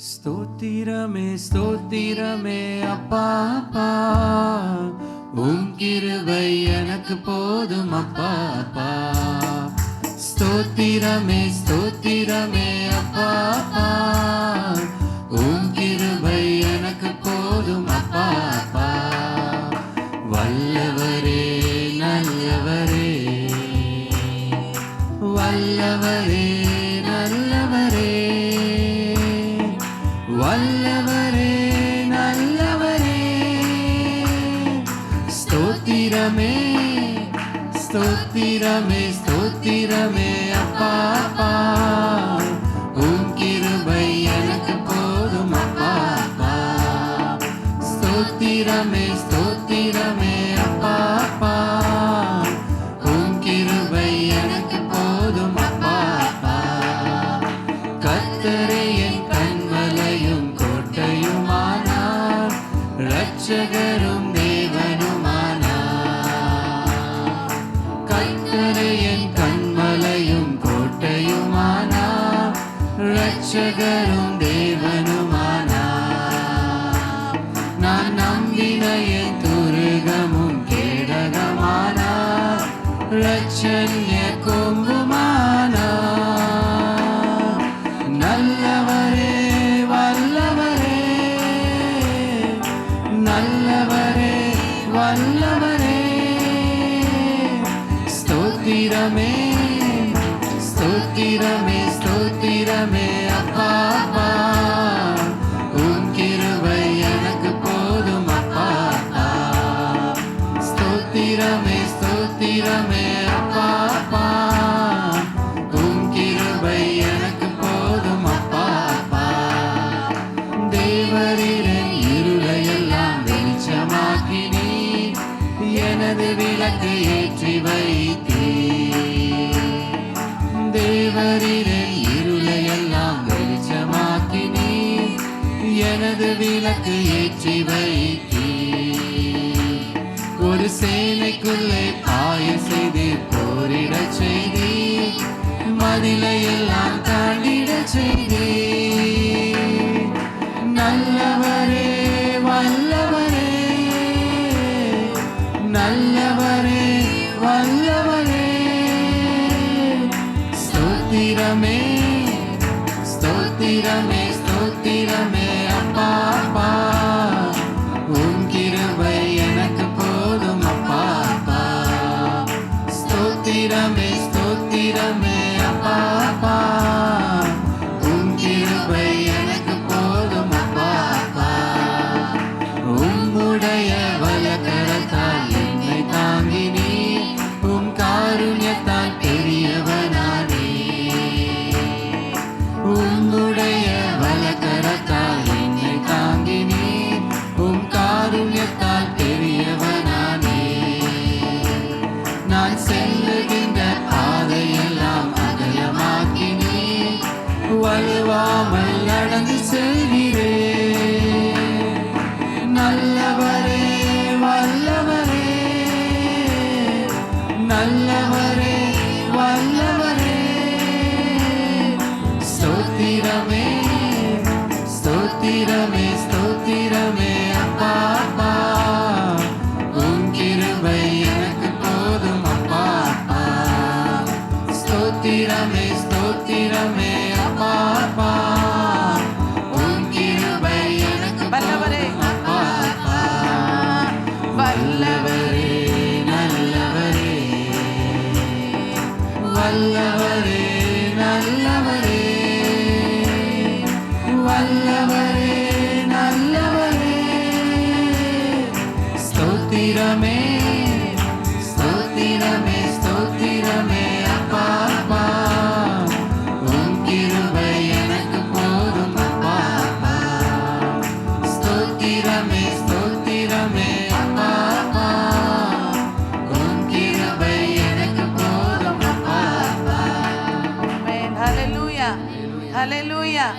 ஸ்தோத்திரமே ஸ்தோத்திரமே அப்பா அப்பா, உம் கிருபை எனக்கு போதும் அப்பா அப்பா. ஸ்தோத்திரமே ஸ்தோத்திரமே அப்பா அப்பா, உம் கிருபை எனக்கு போதும் அப்பா அப்பா. வல்லவரே நல்லவரே, வல்லவரே நல்லவரே, வல்லவரே நல்லவரே. ஸ்தோத்திரமே ஸ்தோத்திரமே ஸ்தோத்திரமே அப்பா அப்பா, உம் கிருபை எனக்கு போதும் அப்பா அப்பா. ஸ்தோத்திரமே ஸ்தோத்திரமே அப்பா அப்பா, உம் கிருபை எனக்கு போதும் அப்பா அப்பா. கர்த்தரே என் கண்மலையும் கோட்டையுமானார், இரட்சகரும் தேவனுமானார். கர்த்தரே என் கண்மலையும் கோட்டையுமானார், இரட்சகரும் தேவனுமானார். நான் நம்பின என் துருகமும் கேடகமானார், இரட்சண்ய கொம்புமானார். நல்லவரே வல்லவரே, நல்லவரே வல்லவரே. ஸ்தோத்திரமே ஸ்தோத்திரமே ஸ்தோத்திரமே அப்பா அப்பா, உம் கிருபை எனக்கு போதும் அப்பா அப்பா. ஸ்தோத்திரமே ஸ்தோத்திரமே அப்பா அப்பா, உம் கிருபை எனக்கு போதும் அப்பா அப்பா. தேவரீரின் இருளையெல்லாம் வெளிச்சமாக்கினீ, எனது விளக்கு ஏற்றி வைத்தீ. தேவரீரின் இருளையெல்லாம் வெளிச்சமாக்கினீ, எனது விளக்கு ஏற்றி வைத்தீ. ஒரு சேனைக்குள்ளே பாய செய்து போரிட செய்தி, மதிலை எல்லாம் தாண்டிட செய்தி. நல்லவரே வல்லவரே, நல்லவரே வல்லவரே. ஸ்தோத்திரமே ஸ்தோத்திரமே ஸ்தோத்திரமே அப்பா அப்பா, உம் கிருபை எனக்கு போதும் அப்பா அப்பா. ஸ்தோத்திரமே ஸ்தோத்திரமே அப்பா அப்பா, உம் கிருபை எனக்கு போதும் அப்பா அப்பா. உம்முடைய வலக்கரத்தால் என்னை தாங்கினீ, உம் காருண்யத்தால் பெரியவனானே. உம்முடைய வலக்கரத்தால் என்னை தாங்கினீ, உம் காருண்யத்தால் பெரியவனானே. நான் செல்லுகின்ற பாதையெல்லாம் அகலமாக்கினீ, வலுவாமல் நடந்து செல்கிறேன். நல்லவரே வல்லவரே, நல்லவரே வல்லவரே. ஸ்தோத்திரமே ஸ்தோத்திரமே ஸ்தோத்திரமே அப்பா அப்பா, உம் கிருபை எனக்கு போதும் அப்பா அப்பா. ஸ்தோத்திரமே ஸ்தோத்திரமே அப்பா அப்பா, உம் கிருபை எனக்கு போதும் அப்பா அப்பா. வல்லவரே நல்லவரே, வல்லவரே நல்லவரே, வல்லவரே நல்லவரே. ஸ்தோத்திரமே ஸ்தோத்திரமே ஸ்தோத்திரமே அப்பா அப்பா, உம் கிருபை எனக்கு போதும் அப்பா அப்பா. ஸ்தோத்திரமே ஸ்தோத்திரமே அப்பா அப்பா, உம் கிருபை எனக்கு போதும் அப்பா அப்பா. Amen. Hallelujah. Hallelujah.